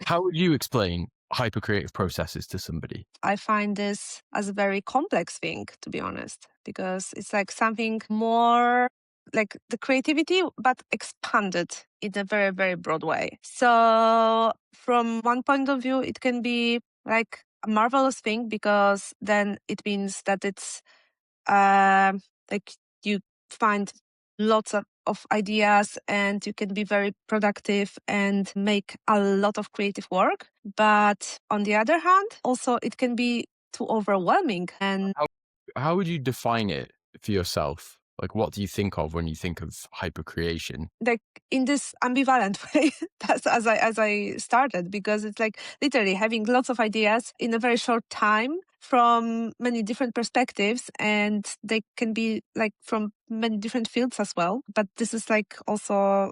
How would you explain hypercreative processes to somebody? I find this as a very complex thing, to be honest, because it's like something more like the creativity, but expanded in a very, very broad way. So, from one point of view, it can be like a marvelous thing because then it means that it's like you find lots of ideas and you can be very productive and make a lot of creative work. But on the other hand, also it can be too overwhelming and How how would you define it for yourself? Like, what do you think of when you think of hypercreation? like in this ambivalent way. That's as I started, because it's like literally having lots of ideas in a very short time from many different perspectives, and they can be like from many different fields as well. But this is like also,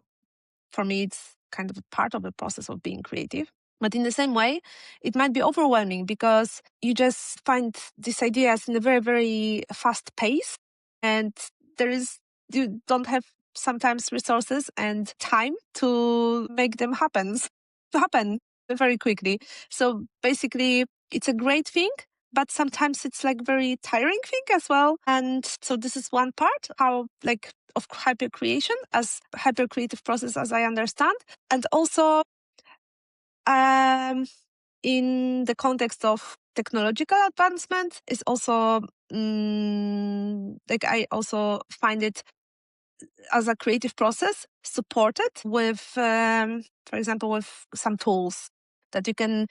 for me, it's kind of a part of the process of being creative. But in the same way, it might be overwhelming because you just find these ideas in a very, very fast pace. And there is, you don't have sometimes resources and time to make them happen very quickly. So basically, it's a great thing, but sometimes it's like very tiring thing as well. And so this is one part, how like of hyper creation as hyper creative process as I understand. And also um, in the context of technological advancement is also like I also find it as a creative process supported with for example with some tools that you can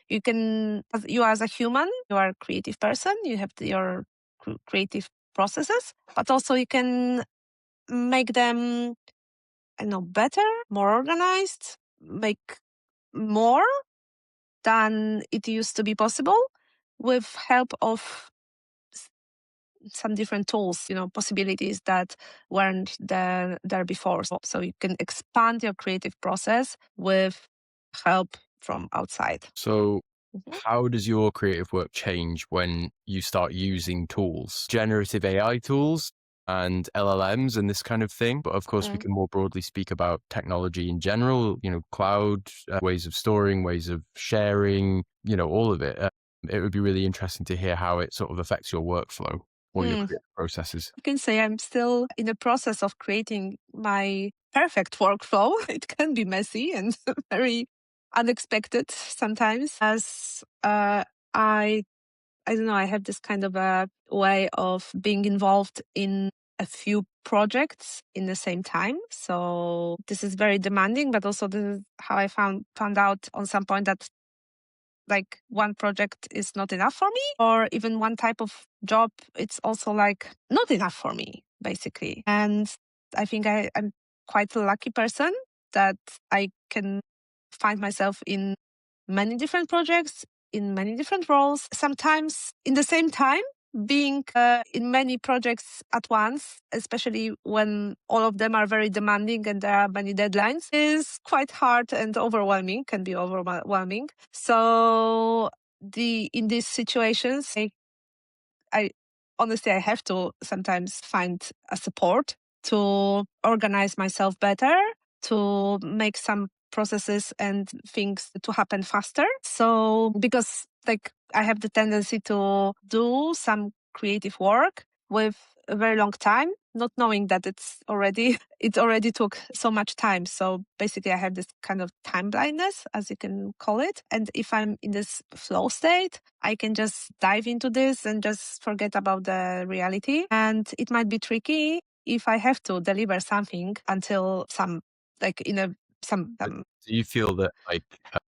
you as a human, you are a creative person, you have your creative processes, but also you can make them, I know, better, more organized, make more than it used to be possible with help of some different tools, possibilities that weren't there before. So you can expand your creative process with help from outside. So, Mhm. how does your creative work change when you start using tools, generative AI tools and LLMs and this kind of thing? But of course, we Mm. can more broadly speak about technology in general, cloud, ways of storing, ways of sharing, all of it. It would be really interesting to hear how it sort of affects your workflow or your Mm. creative processes. I can say I'm still in the process of creating my perfect workflow. It can be messy and very unexpected sometimes, as I I don't know, I have this kind of a way of being involved in a few projects in the same time. So this is very demanding, but also this is how I found out on some point that like one project is not enough for me, or even one type of job, it's also like not enough for me, basically. And I think I'm quite a lucky person that I can find myself in many different projects, in many different roles, sometimes in the same time, being in many projects at once, especially when all of them are very demanding and there are many deadlines, is quite hard and overwhelming, can be overwhelming. So in these situations, I honestly, I have to sometimes find a support to organize myself better, to make some processes and things to happen faster. So, because like I have the tendency to do some creative work with a very long time, not knowing that it already took so much time. So basically I have this kind of time blindness, as you can call it. And if I'm in this flow state, I can just dive into this and just forget about the reality. And it might be tricky if I have to deliver something until some, like in a, some, But do you feel that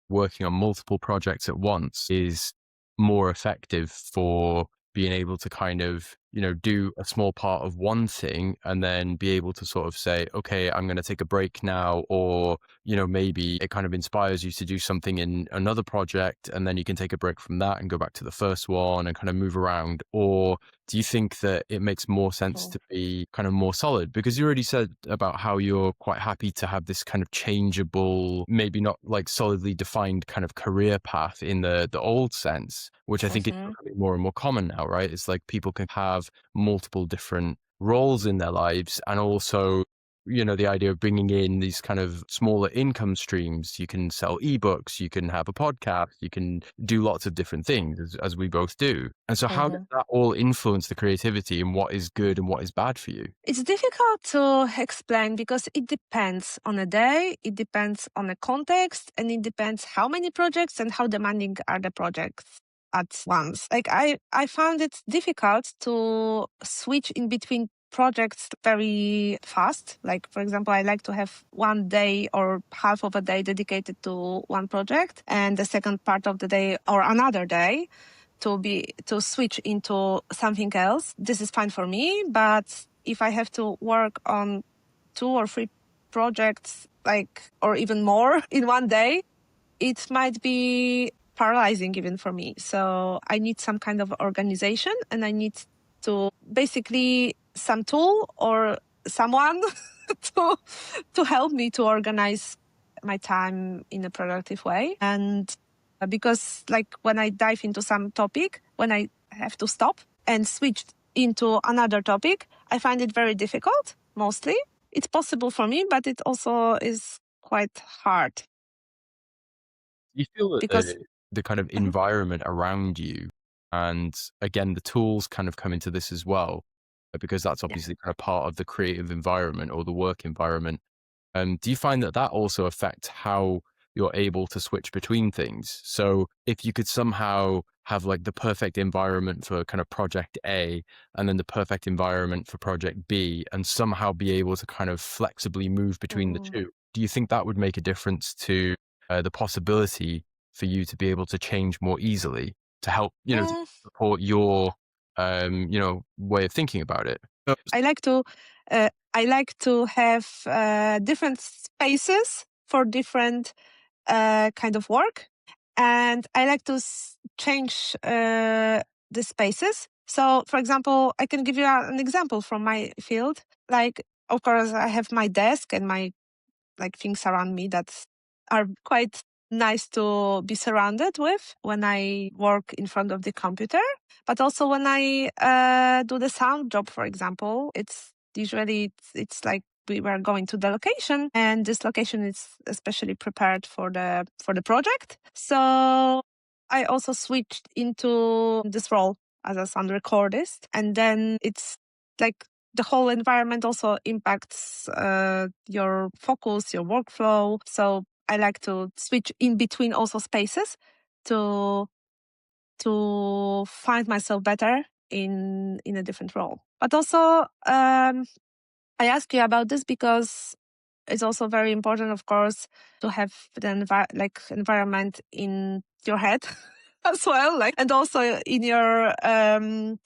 working on multiple projects at once is more effective for being able to kind of, do a small part of one thing and then be able to sort of say, okay, I'm going to take a break now, or, maybe it kind of inspires you to do something in another project and then you can take a break from that and go back to the first one and kind of move around? Or do you think that it makes more sense Mhm. to be kind of more solid? Because you already said about how you're quite happy to have this kind of changeable, maybe not like solidly defined kind of career path in the old sense, which I think is Mhm. becoming more and more common now, right? It's like people can have multiple different roles in their lives and also the idea of bringing in these kind of smaller income streams. You can sell ebooks, you can have a podcast, you can do lots of different things as we both do. And so how does Mhm. that all influence the creativity and what is good and what is bad for you? It's difficult to explain because it depends on a day, it depends on a context, and it depends how many projects and how demanding are the projects at once. Like I found it difficult to switch in between projects very fast. Like for example, I like to have one day or half of a day dedicated to one project and the second part of the day or another day to switch into something else. This is fine for me, but if I have to work on 2 or 3 projects, like, or even more in one day, it might be paralyzing even for me. So I need some kind of organization and I need to basically some tool or someone to help me to organize my time in a productive way. And because like when I dive into some topic, when I have to stop and switch into another topic, I find it very difficult mostly. It's possible for me, but it also is quite hard You feel that because the kind of Mhm. environment around you, and again, the tools kind of come into this as well, because that's Yeah. obviously kind of part of the creative environment or the work environment. Do you find that that also affects how you're able to switch between things? So if you could somehow have like the perfect environment for kind of project A and then the perfect environment for project B and somehow be able to kind of flexibly move between the Mm. two, do you think that would make a difference to the possibility for you to be able to change more easily to help, to Mm, support your, way of thinking about it? I like to I like to have different spaces for different kind of work, and I like to change the spaces. So, for example, I can give you an example from my field. Like, of course, I have my desk and my like things around me that are quite nice to be surrounded with when I work in front of the computer. But also when I do the sound job, for example, it's usually it's like we were going to the location, and this location is especially prepared for the project. So I also switched into this role as a sound recordist, and then it's like the whole environment also impacts your focus, your workflow. So I like to switch in between also spaces to find myself better in a different role. But also, I ask you about this because it's also very important, of course, to have the environment in your head as well, like, and also in your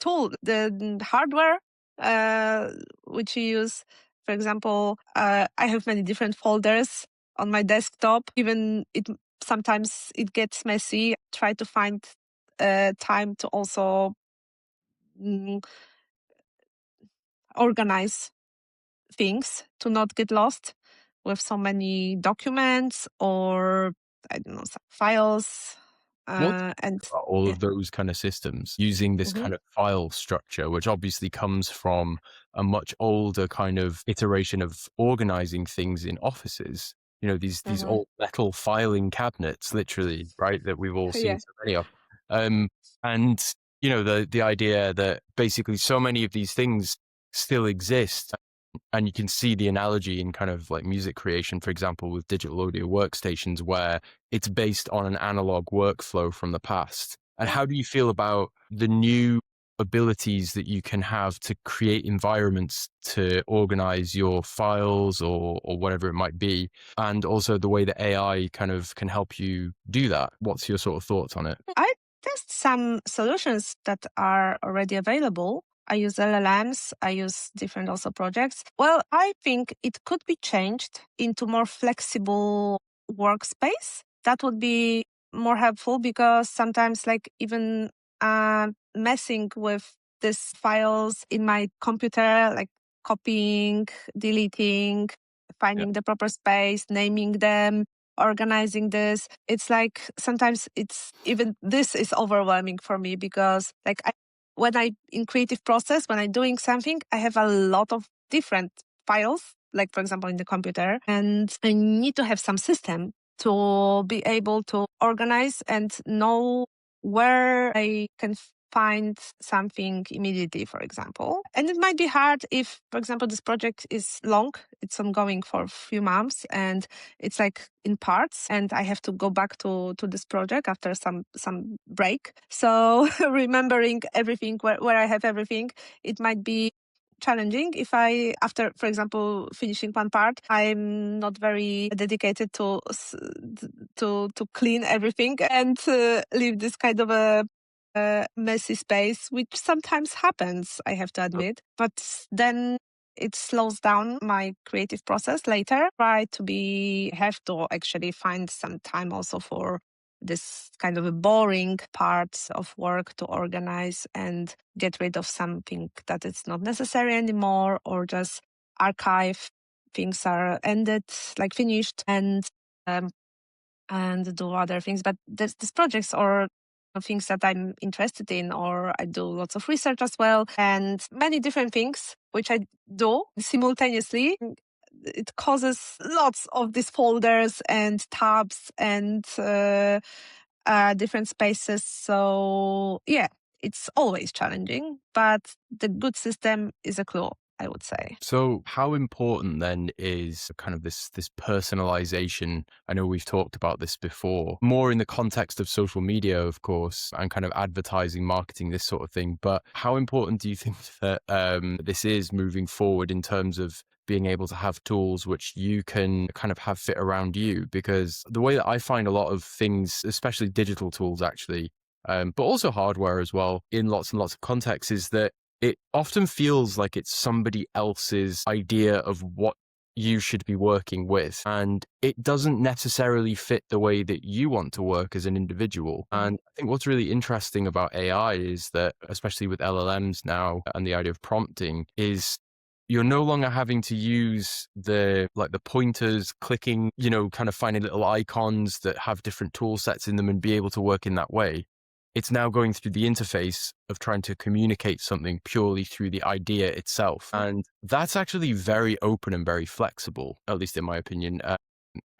tool, the hardware uh, which you use. For example, I have many different folders on my desktop. Even it sometimes it gets messy. Try to find time to also mm, organize things to not get lost with so many documents or I don't know some files What and about all yeah. of those kind of systems using this Hmm. kind of file structure, which obviously comes from a much older kind of iteration of organizing things in offices. These Hmm. old metal filing cabinets, literally, right, that we've all seen Yeah. so many of. Um, and the idea that basically so many of these things still exist, and you can see the analogy in kind of like music creation, for example, with digital audio workstations, where it's based on an analog workflow from the past. And Yeah. how do you feel about the new abilities that you can have to create environments to organize your files or whatever it might be, and also the way that AI kind of can help you do that? What's your sort of thoughts on it? I test some solutions that are already available. I use LLMs. I use different also projects. Well, I think it could be changed into more flexible workspace. That would be more helpful because sometimes like even messing with these files in my computer, like copying, deleting, Yeah. finding the proper space, naming them, organizing this. It's like sometimes it's even this is overwhelming for me because like when I in creative process, when I'm doing something, I have a lot of different files like for example in the computer, and I need to have some system to be able to organize and know where I can find something immediately, for example. And it might be hard if, for example, this project is long, it's ongoing for a few months and it's like in parts, and I have to go back to this project after some break. So remembering everything, where I have everything, it might be challenging if I, after for example finishing one part, I'm not very dedicated to clean everything and leave this kind of a messy space, which sometimes happens, I have to admit. But then it slows down my creative process later. Try to have to actually find some time also for this kind of a boring parts of work to organize and get rid of something that is not necessary anymore, or just archive things are ended, like finished, um, and do other things. But these projects or things that I'm interested in, or I do lots of research as well, and many different things which I do simultaneously. It causes lots of these folders and tabs and different spaces. So yeah, it's always challenging, but the good system is a clue, I would say. So how important then is kind of this personalization? I know we've talked about this before, more in the context of social media, of course, and kind of advertising, marketing, this sort of thing. But how important do you think that this is moving forward in terms of being able to have tools which you can kind of have fit around you? Because the way that I find a lot of things, especially digital tools actually, but also hardware as well, in lots and lots of contexts, is that it often feels like it's somebody else's idea of what you should be working with. And it doesn't necessarily fit the way that you want to work as an individual. Mhm. And I think what's really interesting about AI is that, especially with LLMs now and the idea of prompting, is you're no longer having to use the pointers, clicking, kind of finding little icons that have different tool sets in them and be able to work in that way. It's now going through the interface of trying to communicate something purely through the idea itself. And that's actually very open and very flexible, at least in my opinion,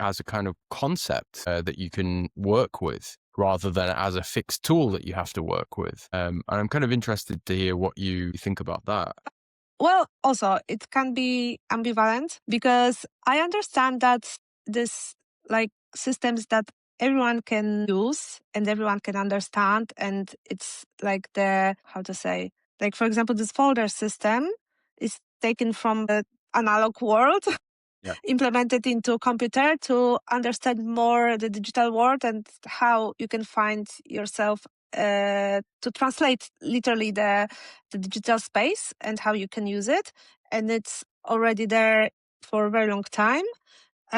as a kind of concept that you can work with rather than as a fixed tool that you have to work with. And I'm kind of interested to hear what you think about that. Well, also, it can be ambivalent because I understand that this like systems that everyone can use and everyone can understand. And it's like how to say, like, for example, this folder system is taken from the analog world, Yeah. implemented into computer to understand more the digital world and how you can find yourself to translate literally the digital space and how you can use it. And it's already there for a very long time.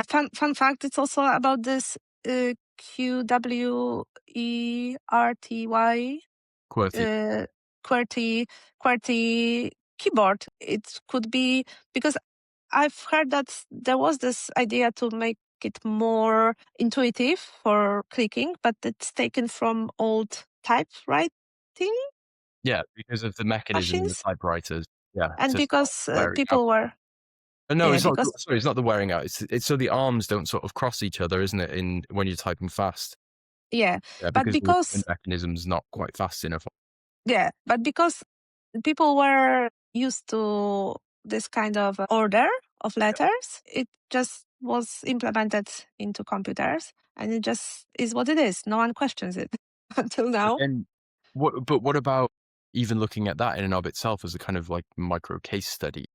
Fun fact, it's also about this QWERTY QWERTY. uh, QWERTY QWERTY keyboard. It could be because I've heard that there was this idea to make it more intuitive for clicking, but it's taken from old typewriting Yeah, because of the mechanism in the machines, typewriters. Yeah, and to stop because wearing out. people were No, yeah it's not. because Sorry, it's not the wearing out. It's so the arms don't sort of cross each other, isn't it? In when you're typing fast. yeah, Yeah, but because the because wind mechanism's not quite fast enough. because people were used to this kind of order of letters, it just was implemented into computers, and it just is what it is. No one questions it until But now. then, what about even looking at that in and of itself as a kind of like micro case study?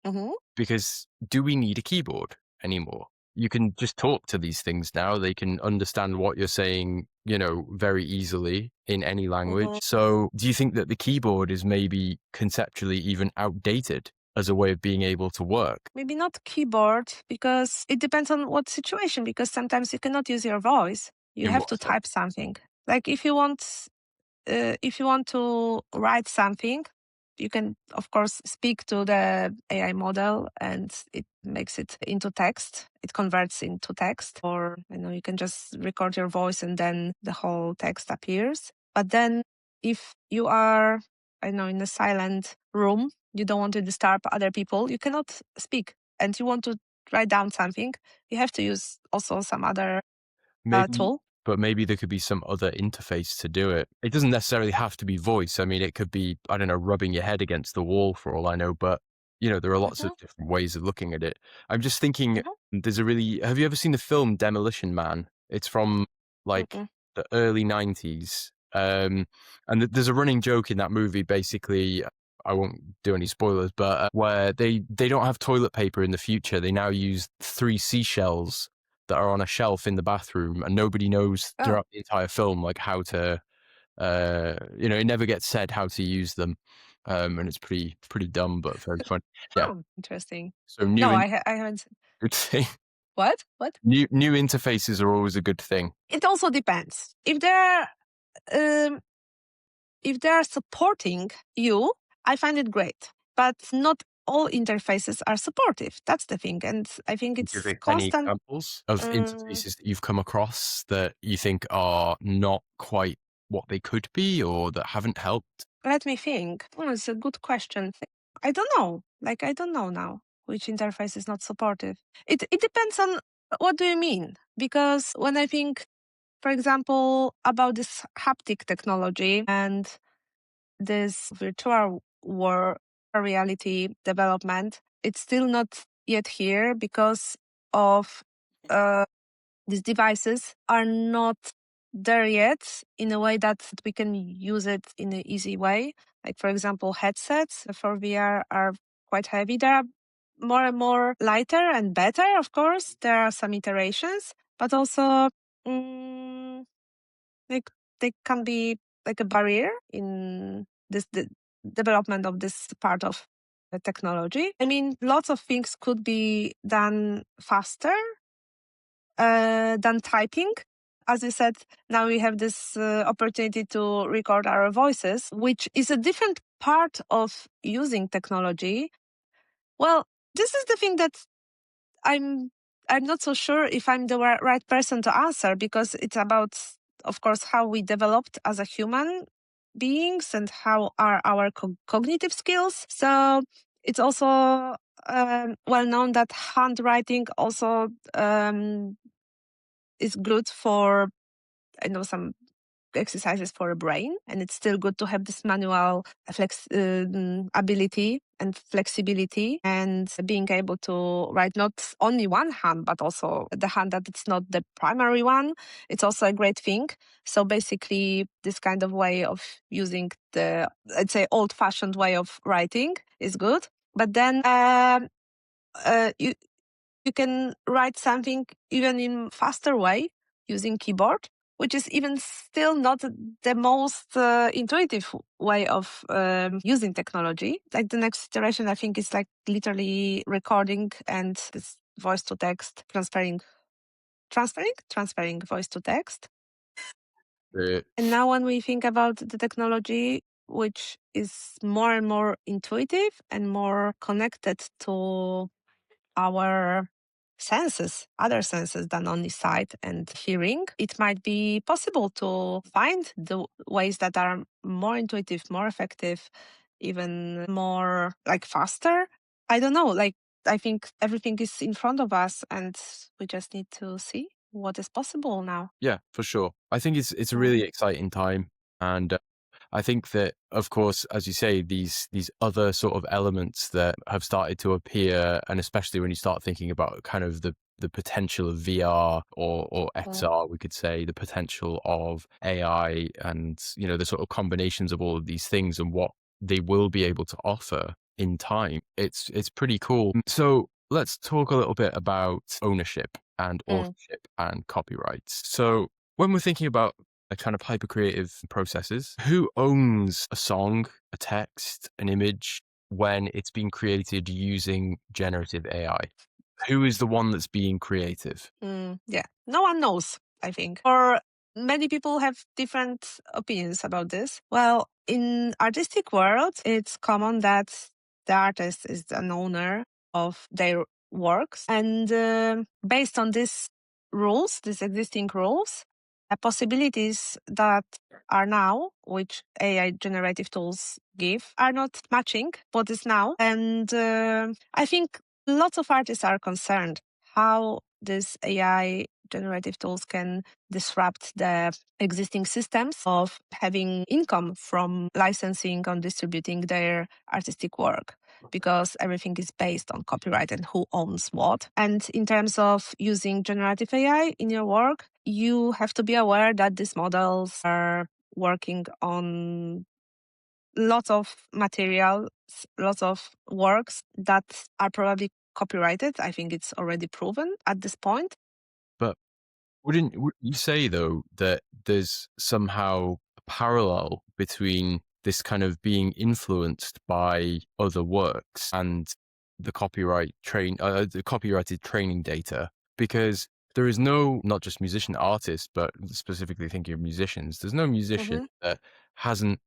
Mhm. Because do we need a keyboard anymore? You can just talk to these things now. They can understand what you're saying, very easily in any language. Mhm. So do you think that the keyboard is maybe conceptually even outdated as a way of being able to work? Maybe not keyboard, because it depends on what situation, because sometimes you cannot use your voice. You In have what to sense? type something. Like if you want to write something, you can of course speak to the AI model and it makes it into text. It converts into text, or you can just record your voice and then the whole text appears. But then if you are, I don't know, in a silent room, you don't want to disturb other people, you cannot speak. and you want to write down something, you have to use also some other Maybe, tool. but maybe there could be some other interface to do it. It doesn't necessarily have to be voice. I mean, it could be, I don't know, rubbing your head against the wall for all I know, but there are lots of Mhm, different ways of looking at it. I'm just thinking mhm, have you ever seen the film Demolition Man? It's from like mm-mm. the early 90s. And there's a running joke in that movie, basically. I won't do any spoilers, but where they don't have toilet paper in the future. They now use 3 seashells that are on a shelf in the bathroom, and nobody knows Oh, throughout the entire film like how to it never gets said how to use them. And it's pretty dumb but very fun. Yeah. oh, interesting. So No, I haven't. good thing. What? What? New interfaces are always a good thing. It also depends. Um, if they are supporting you, I find it great. But not all interfaces are supportive. That's the thing. And I think Can you it's give any constant. examples of Um, interfaces that you've come across that you think are not quite what they could be or that haven't helped? Let me think. Oh, it's a good question. I don't know. Like, I don't know now which interface is not supportive. It depends on what do you mean? Because when I think, for example, about this haptic technology and this virtual world reality development, it's still not yet here because of uh, these devices are not there yet in a way that we can use it in an easy way. Like, for example, headsets for VR are quite heavy. They are more and more lighter and better, of course. There are some iterations, but also mm, like they can be like a barrier in this development of this part of the technology. I mean, lots of things could be done faster than typing. As you said, now we have this opportunity to record our voices, which is a different part of using technology. Well, this is the thing that I'm I'm not so sure if I'm the right person to answer because it's about, of course, how we developed as a human beings and how are our cognitive skills. So it's also well known that handwriting also is good for some exercises for a brain, and it's still good to have this manual ability and flexibility and being able to write not only one hand but also the hand that it's not the primary one. It's also a great thing. So basically this kind of way of using the, let's say, old-fashioned way of writing is good, but then you can write something even in faster way using keyboard, which is even still not the most intuitive way of using technology. Like the next iteration, I think, is like literally recording and this voice to text, transferring voice to text. Uh, And now when we think about the technology, which is more and more intuitive and more connected to our senses, other senses than only sight and hearing, it might be possible to find the ways that are more intuitive, more effective, even more like faster. I don't know. Like, I think everything is in front of us and we just need to see what is possible now. yeah, for sure. I think it's a Mm, really exciting time, and I think that, of course, as you say, these other sort of elements that have started to appear, and especially when you start thinking about kind of the potential of VR or mm, XR, we could say the potential of AI, and the sort of combinations of all of these things and what they will be able to offer in time. It's pretty cool. So let's talk a little bit about ownership and mm. authorship and copyrights. So when we're thinking about a kind of hypercreative processes, who owns a song, a text, an image when it's being created using generative AI? Who is the one that's being creative? Yeah, no one knows, I think. Or many people have different opinions about this. Well, in artistic world, it's common that the artist is an owner of their works. And based on these existing rules, possibilities that are now, which AI generative tools give, are not matching what is now. And I think Lots of artists are concerned how this AI generative tools can disrupt the existing systems of having income from licensing and distributing their artistic work, because everything is based on copyright and who owns what. And in terms of using generative AI in your work, you have to be aware that these models are working on lots of materials, lots of works that are probably copyrighted. I think it's already proven at this point. But wouldn't you say, though, that there's somehow a parallel between this kind of being influenced by other works and the the copyrighted training data? Because there is no, not just musician artists, but specifically thinking of musicians, there's no musician Hmm. that hasn't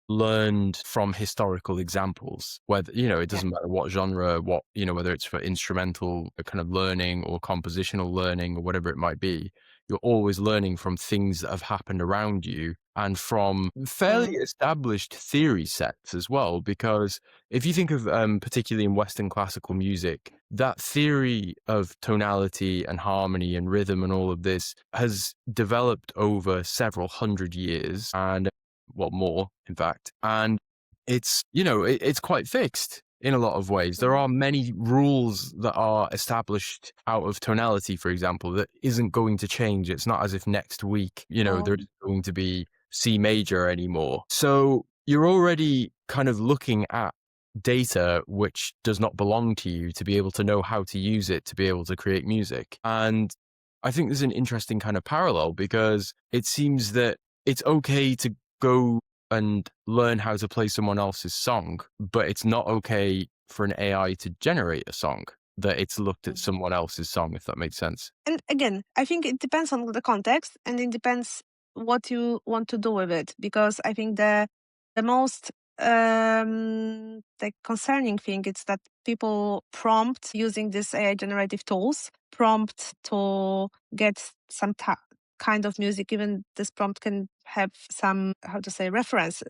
learned from historical examples, whether, it Yeah. doesn't matter what genre, whether it's for instrumental kind of learning or compositional learning or whatever it might be. You're always learning from things that have happened around you and from fairly Mm. established theory sets as well. Because if you think of, particularly in Western classical music, that theory of tonality and harmony and rhythm and all of this has developed over several hundred years, and well, more in fact. And it's, it's quite fixed in a lot of ways. There Mm. are many rules that are established out of tonality, for example, that isn't going to change. It's not as if next week, Oh. there's going to be C major anymore. So you're already kind of looking at data which does not belong to you to be able to know how to use it to be able to create music. And I think there's an interesting kind of parallel, because it seems that it's okay to go and learn how to play someone else's song, but it's not okay for an AI to generate a song that it's looked at Mhm. someone else's song, if that makes sense. And again, I think it depends on the context and it depends what you want to do with it. Because I think the most the concerning thing is that people prompt using these AI generative tools, prompt to get some kind of music. Even this prompt can have some, how to say, reference.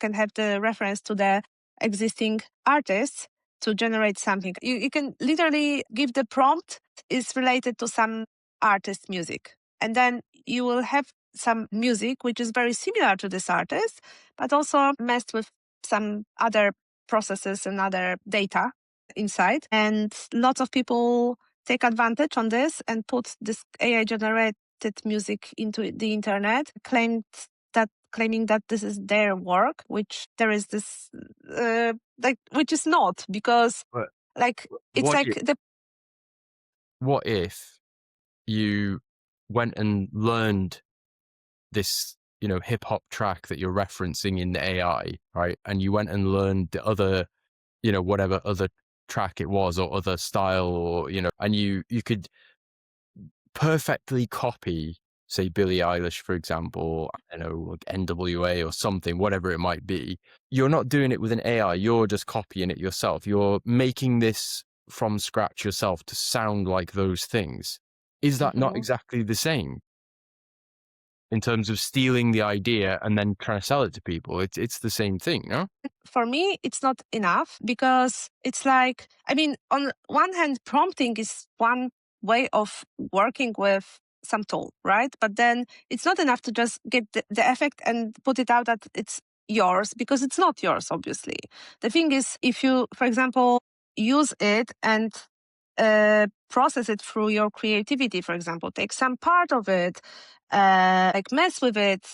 Can have the reference to the existing artists to generate something. You can literally give the prompt is related to some artist music. And then you will have some music which is very similar to this artist, but also messed with some other processes and other data inside. And lots of people take advantage on this and put this AI generated music into the internet, claiming that this is their work, which there is this which is not, because But like it's what like if, the what if you went and learned this, hip hop track that you're referencing in the AI, right? And you went and learned the other, whatever other track it was or other style, or, and you could perfectly copy, say, Billie Eilish, for example, I don't know, like NWA or something, whatever it might be. You're not doing it with an AI. You're just copying it yourself. You're making this from scratch yourself to sound like those things. Is that not Mhm. exactly the same in terms of stealing the idea and then trying to sell it to people? It's the same thing, no? For me, it's not enough, because it's like, I mean, on one hand, prompting is one way of working with some tool, right? But then it's not enough to just get the effect and put it out that it's yours, because it's not yours, obviously. The thing is, if you, for example, use it and process it through your creativity, for example, take some part of it, like mess with it,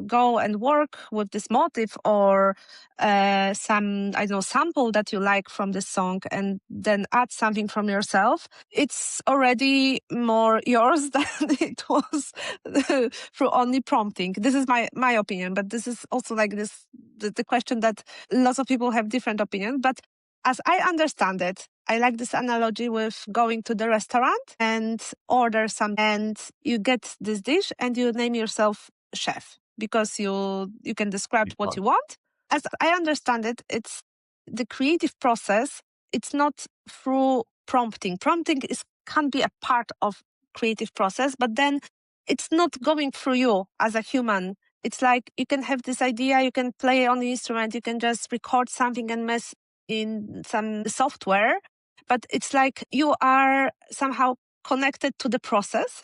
go and work with this motive or some, I don't know, sample that you like from the song, and then add something from yourself. It's already more yours than it was through only prompting. This is my opinion, but this is also like this the question that lots of people have different opinions. But as I understand it, I like this analogy with going to the restaurant and order some, and you get this dish and you name yourself chef because you can describe what you want. As I understand it, it's the creative process. It's not through prompting. Prompting can be a part of creative process, but then it's not going through you as a human. It's like you can have this idea, you can play on the instrument, you can just record something and mess in some software, but it's like you are somehow connected to the process.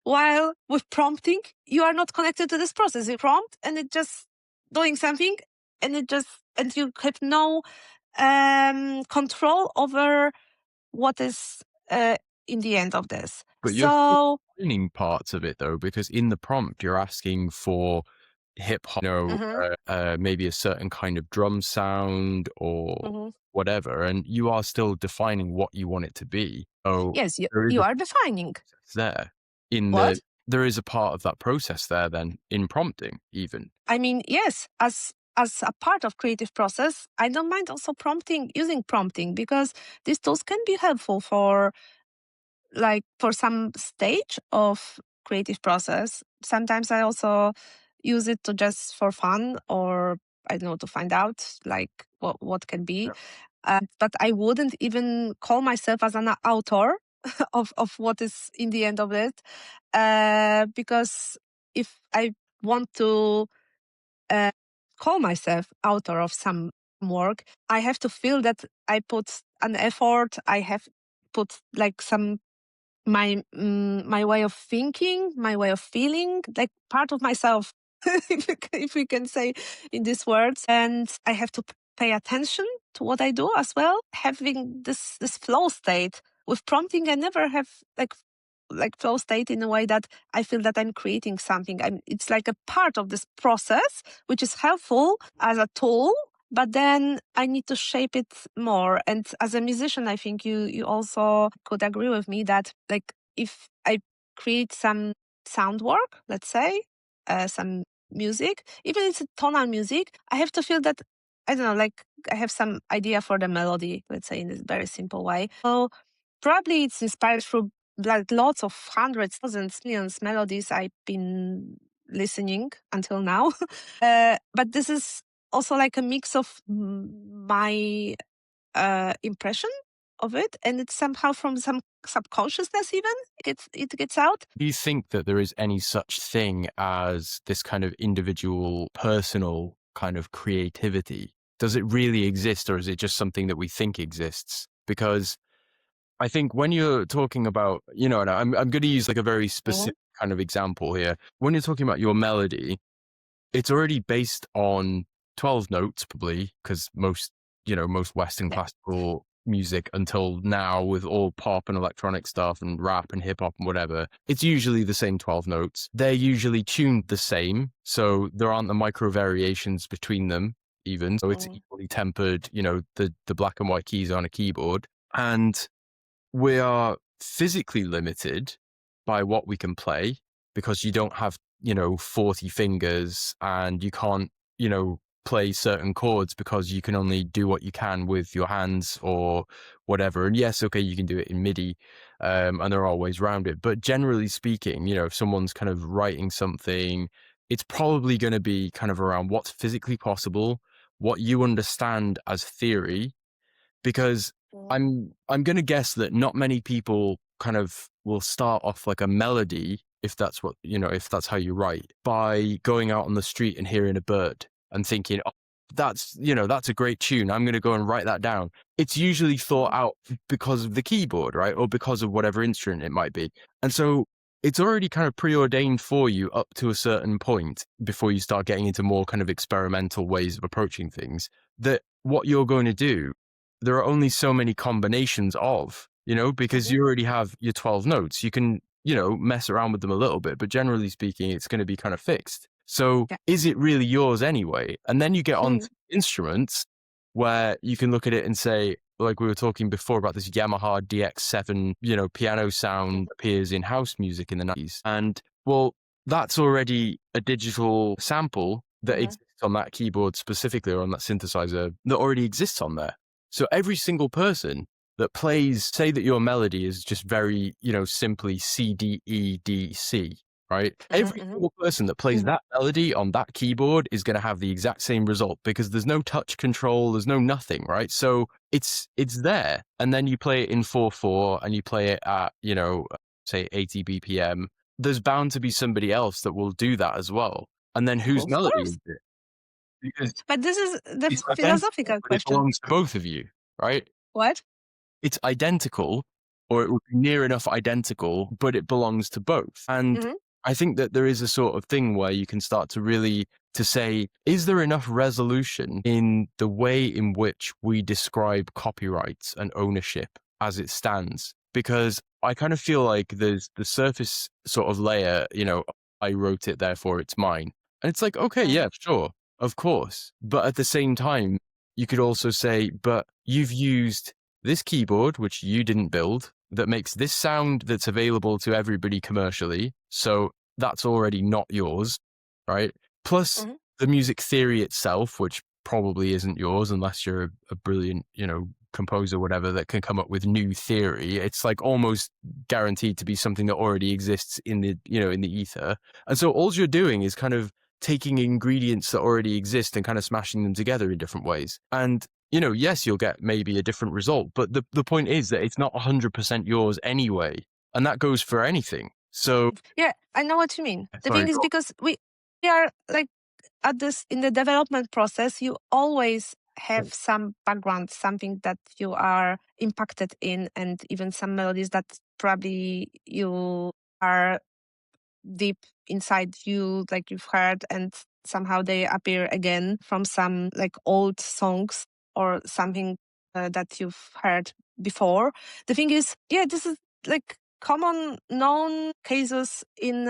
While with prompting, you are not connected to this process. You prompt and it just doing something, and you have no control over what is in the end of this. But you're still So, defining parts of it though, because in the prompt you're asking for hip hop, mhm, maybe a certain kind of drum sound or mhm. whatever, and you are still defining what you want it to be. So Yes, there is you a are defining. process there in What? there is a part of that process there then in prompting even. I mean, yes, as a part of creative process, I don't mind also using prompting, because these tools can be helpful for, like, for some stage of creative process. Sometimes I also use it to just for fun, or I don't know, to find out like what can be. But I wouldn't even call myself as an author of what is in the end of it, because if I want to uh, call myself author of some work, I have to feel that I put an effort. I have put like some my way of thinking, my way of feeling, like part of myself, if we can say in these words. And I have to pay attention to what I do as well. Having this flow state with prompting, I never have like flow state in a way that I feel that I'm creating something. It's like a part of this process, which is helpful as a tool, but then I need to shape it more. And as a musician, I think you also could agree with me that, like, if I create some sound work, let's say, some music, even if it's tonal music, I have to feel that, I don't know, like, I have some idea for the melody, let's say, in this very simple way. So probably it's inspired through like lots of hundreds, thousands, millions melodies I've been listening until now. But this is also like a mix of my impression of it, and it's somehow from some subconsciousness even it gets out. Do you think that there is any such thing as this kind of individual, personal kind of creativity? Does it really exist, or is it just something that we think exists? Because I think when you're talking about, and I'm going to use like a very Mhm. specific kind of example here. When you're talking about your melody, it's already based on 12 notes, probably, because most Western Yeah. classical music until now, with all pop and electronic stuff and rap and hip hop and whatever, it's usually the same 12 notes. They're usually tuned the same. So there aren't the micro variations between them, even. So it's Mhm. equally tempered, the black and white keys on a keyboard. And we are physically limited by what we can play, because you don't have, 40 fingers, and you can't, play certain chords because you can only do what you can with your hands or whatever. And yes, okay, you can do it in MIDI, and there are ways around it. But generally speaking, if someone's kind of writing something, it's probably going to be kind of around what's physically possible, what you understand as theory, because Mhm. I'm going to guess that not many people kind of will start off like a melody, if that's if that's how you write, by going out on the street and hearing a bird and thinking, oh, that's a great tune, I'm going to go and write that down. It's usually thought Mhm. out because of the keyboard, right? Or because of whatever instrument it might be. And so it's already kind of preordained for you up to a certain point before you start getting into more kind of experimental ways of approaching things, that what you're going to do, there are only so many combinations of, because Mhm. you already have your 12 notes. You can, mess around with them a little bit, but generally speaking, it's going to be kind of fixed. So Yeah. is it really yours anyway? And then you get on to Mhm. instruments where you can look at it and say, like we were talking before about this Yamaha DX7, piano sound appears in house music in the 90s. And well, that's already a digital sample that Mhm. exists on that keyboard specifically, or on that synthesizer, that already exists on there. So every single person that plays, say that your melody is just very, simply C, D, E, D, C, right? Mhm. Every Mhm. single person that plays that melody on that keyboard is going to have the exact same result, because there's no touch control, there's no nothing, right? So it's there. And then you play it in 4/4 and you play it at, say 80 BPM. There's bound to be somebody else that will do that as well. And then whose Of melody course. is it? Because But this is the it's identical, philosophical but it question. belongs to both of you, right? What? it's identical, or it would be near enough identical, but it belongs to both. And Mhm. I think that there is a sort of thing where you can start to really to say, is there enough resolution in the way in which we describe copyrights and ownership as it stands? Because I kind of feel like there's the surface sort of layer, I wrote it, therefore it's mine. And it's like, okay, Yeah. yeah, sure, of course. But at the same time, you could also say, but you've used this keyboard, which you didn't build, that makes this sound that's available to everybody commercially. So that's already not yours, right? Plus Mhm. the music theory itself, which probably isn't yours unless you're a brilliant, composer, whatever, that can come up with new theory. It's like almost guaranteed to be something that already exists in the ether. And so all you're doing is kind of taking ingredients that already exist and kind of smashing them together in different ways. And yes, you'll get maybe a different result, but the point is that it's not 100% yours anyway. And that goes for anything. So, Yeah, I know what you mean. The sorry, thing is go because we are like at this in the development process, you always have on. some background, something that you are impacted in, and even some melodies that probably you are deep inside you, like you've heard, and somehow they appear again from some like old songs or something that you've heard before. The thing is, yeah, this is like common known cases in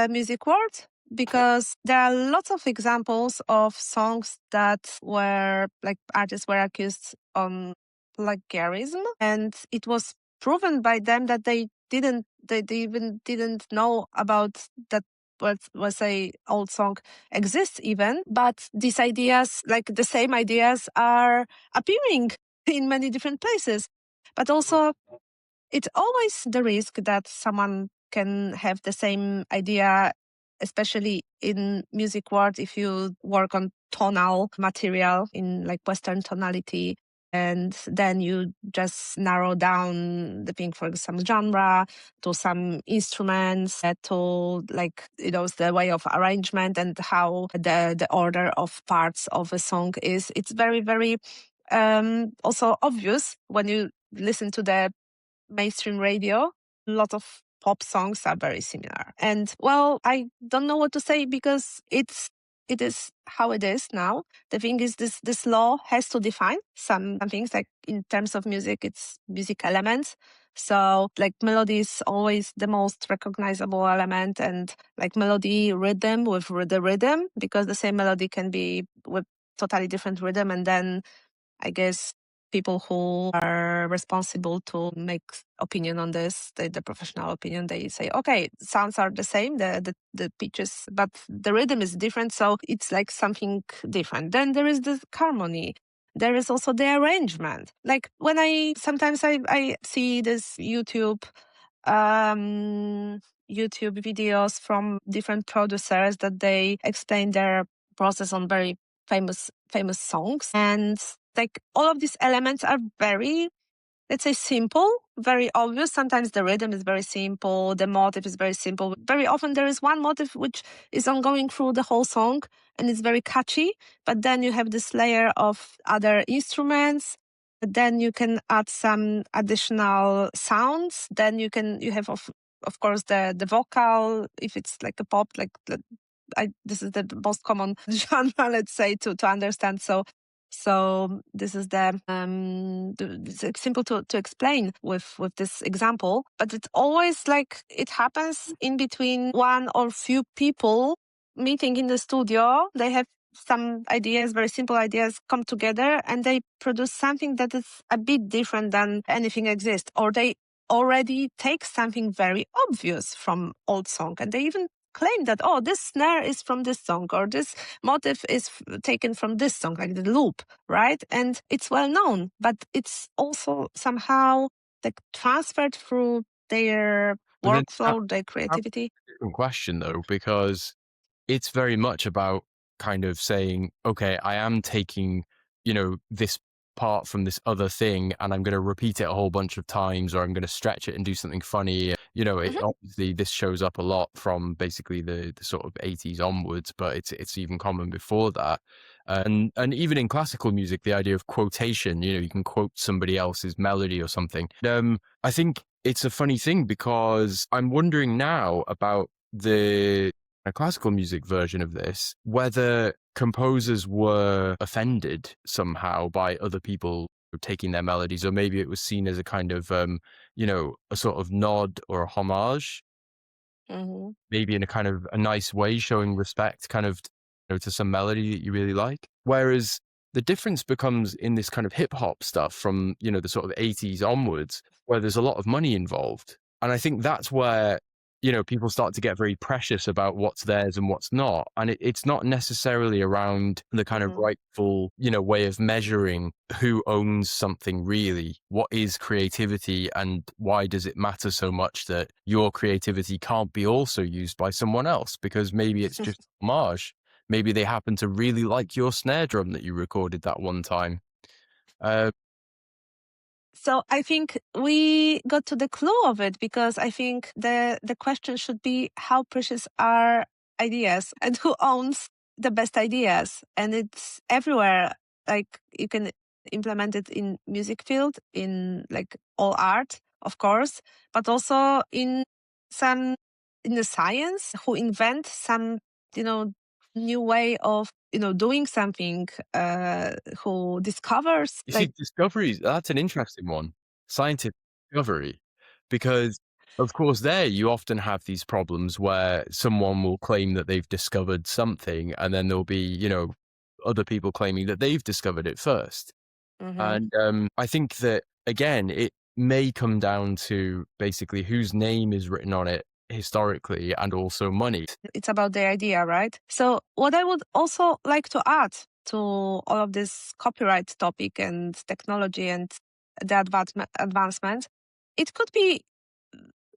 music world, because there are lots of examples of songs that were like artists were accused on plagiarism, and it was proven by them that they even didn't know about that was a old song exists even, but these ideas, like the same ideas, are appearing in many different places. But also it's always the risk that someone can have the same idea, especially in music world, if you work on tonal material in like Western tonality. And then you just narrow down the thing for some genre to some instruments, to like, the way of arrangement and how the order of parts of a song is. It's very, very also obvious when you listen to the mainstream radio. A lot of pop songs are very similar. And well, I don't know what to say because it is how it is now. The thing is this law has to define some things, like in terms of music, it's music elements. So like melody is always the most recognizable element, and like melody rhythm with the rhythm, because the same melody can be with totally different rhythm. And then I guess people who are responsible to make opinion on this, the professional opinion, they say, okay, sounds are the same, the pitches, but the rhythm is different. So it's like something different. Then there is the harmony. There is also the arrangement. Like when sometimes I see this YouTube videos from different producers that they explain their process on very famous songs, and like all of these elements are very, let's say, simple, very obvious. Sometimes the rhythm is very simple, the motive is very simple. Very often there is one motive which is ongoing through the whole song and it's very catchy, but then you have this layer of other instruments. Then you can add some additional sounds. Then you have of course the vocal, if it's like a pop, like this is the most common genre, let's say, to understand. So this is it's like simple to explain with this example, but it's always like it happens in between one or few people meeting in the studio. They have some ideas, very simple ideas, come together and they produce something that is a bit different than anything exists, or they already take something very obvious from old song and they even claim that, oh, this snare is from this song, or this motive is taken from this song, like the loop, right? And it's well known, but it's also somehow like transferred through their But then workflow, their that's creativity. a different question though, because it's very much about kind of saying, okay, I am taking, this part from this other thing and I'm going to repeat it a whole bunch of times, or I'm going to stretch it and do something funny. Mhm. Obviously this shows up a lot from basically the sort of 80s onwards, but it's even common before that. And even in classical music, the idea of quotation, you can quote somebody else's melody or something. I think it's a funny thing because I'm wondering now about the classical music version of this, whether composers were offended somehow by other people taking their melodies, or maybe it was seen as a kind of, a sort of nod or a homage, Mhm. maybe in a kind of a nice way, showing respect kind of, to some melody that you really like. Whereas the difference becomes in this kind of hip hop stuff from, the sort of 80s onwards, where there's a lot of money involved. And I think that's where, people start to get very precious about what's theirs and what's not. And it's not necessarily around the kind of Mhm. rightful, way of measuring who owns something really. What is creativity, and why does it matter so much that your creativity can't be also used by someone else? Because maybe it's just homage. Maybe they happen to really like your snare drum that you recorded that one time. Uh, So I think we got to the clue of it, because I think the question should be, how precious are ideas and who owns the best ideas? And it's everywhere. Like, you can implement it in music field, in like all art, of course, but also some in the science, who invent some, you know, new way of, doing something, who discovers You see, like. discoveries, that's an interesting one. Scientific discovery. Because, of course, there you often have these problems where someone will claim that they've discovered something, and then there'll be, other people claiming that they've discovered it first. Mhm. And I think that, again, it may come down to basically whose name is written on it historically, and also money. It's about the idea, right? So what I would also like to add to all of this copyright topic and technology and the advancement, it could be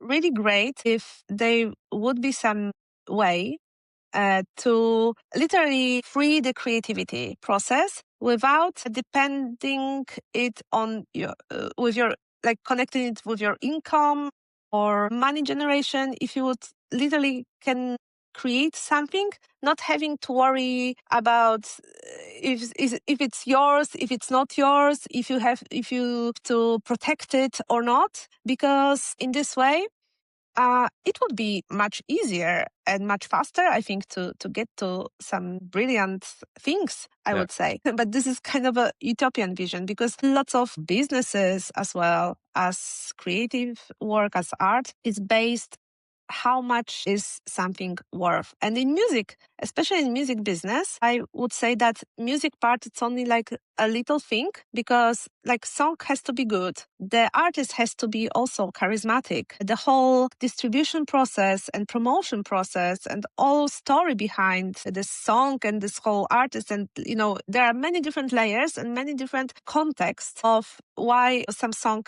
really great if there would be some way to literally free the creativity process without depending it on your with your, like, connecting it with your income or money generation. If you would literally can create something, not having to worry about if it's yours, if it's not yours, if you have to protect it or not, because in this way it would be much easier and much faster, I think, to get to some brilliant things, I Yeah. would say. But this is kind of a utopian vision, because lots of businesses, as well as creative work, as art, is based how much is something worth. And in music, especially in music business, I would say that music part, it's only like a little thing, because like song has to be good. The artist has to be also charismatic. The whole distribution process and promotion process and all story behind this song and this whole artist. And, there are many different layers and many different contexts of why some song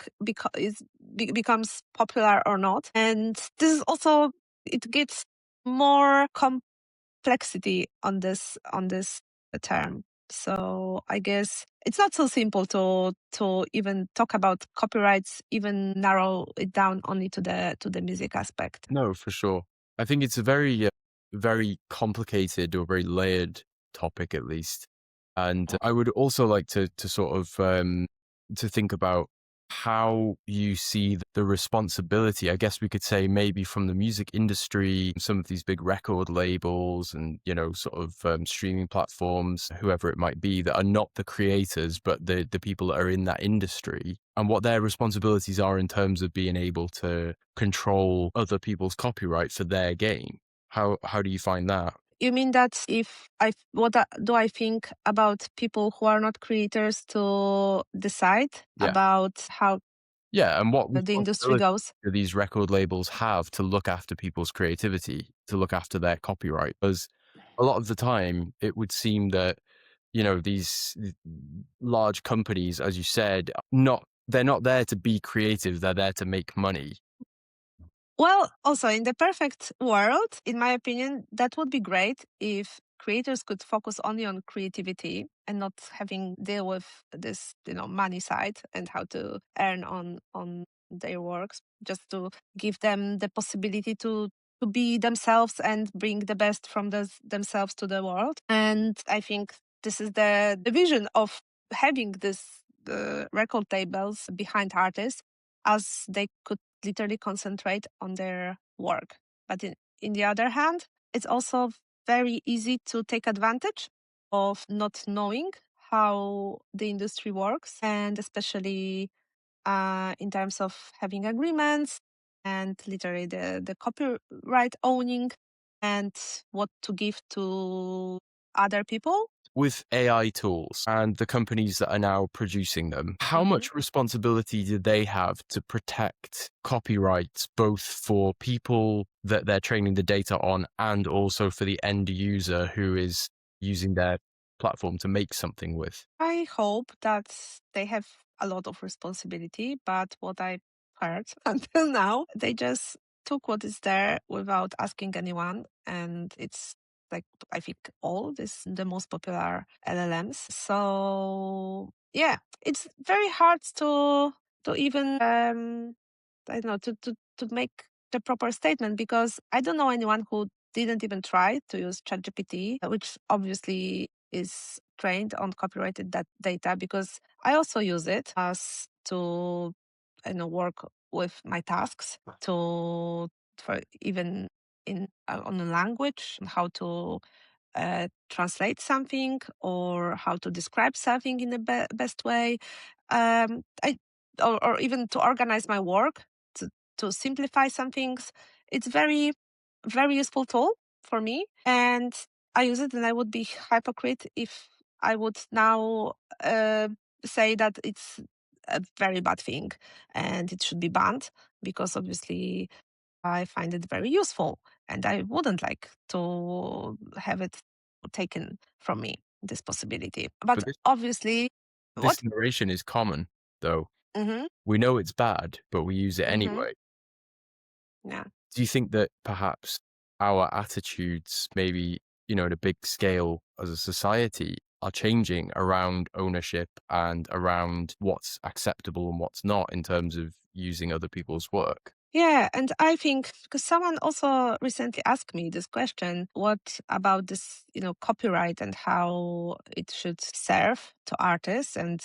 becomes popular or not. And this is also, it gets more complexity on this term. So I guess it's not so simple to even talk about copyrights, even narrow it down only to the music aspect. No, for sure. I think it's a very, very complicated or very layered topic, at least. And I would also like to sort of to think about how you see the responsibility. I guess we could say maybe from the music industry, some of these big record labels, and sort of streaming platforms, whoever it might be, that are not the creators, but the people that are in that industry, and what their responsibilities are in terms of being able to control other people's copyright for their gain. How do you find that? You mean that if do I think about people who are not creators to decide Yeah. about how Yeah, and what the industry responsibility goes? do these record labels have to look after people's creativity, to look after their copyright? Because a lot of the time, it would seem that, these large companies, as you said, they're not there to be creative, they're there to make money. Well, also in the perfect world, in my opinion, that would be great if creators could focus only on creativity and not having deal with this, money side and how to earn on their works, just to give them the possibility to be themselves and bring the best from themselves to the world. And I think this is the vision of having this record labels behind artists, as they could literally concentrate on their work. But in the other hand, it's also very easy to take advantage of not knowing how the industry works, and especially in terms of having agreements and literally the copyright owning and what to give to other people. With AI tools and the companies that are now producing them, how Mhm. much responsibility do they have to protect copyrights, both for people that they're training the data on and also for the end user who is using their platform to make something with? I hope that they have a lot of responsibility, but what I heard until now, they just took what is there without asking anyone. And it's like, I think all this, the most popular LLMs. So yeah, it's very hard to even, I don't know, to make the proper statement, because I don't know anyone who didn't even try to use ChatGPT, which obviously is trained on copyrighted data, because I also use it as to work with my tasks, to for even in on a language, how to translate something or how to describe something in the best way. I or even to organize my work, to simplify some things. It's very very useful tool for me, and I use it. And I would be hypocrite if I would now say that it's a very bad thing and it should be banned, because obviously I find it very useful, and I wouldn't like to have it taken from me, this possibility. But But obviously, this what? narration is common, though. Mm-hmm, We know it's bad, but we use it mm-hmm, anyway. yeah. Do you think that perhaps our attitudes, maybe, at a big scale as a society, are changing around ownership and around what's acceptable and what's not in terms of using other people's work? Yeah, and I think, because someone also recently asked me this question, what about this, copyright and how it should serve to artists? And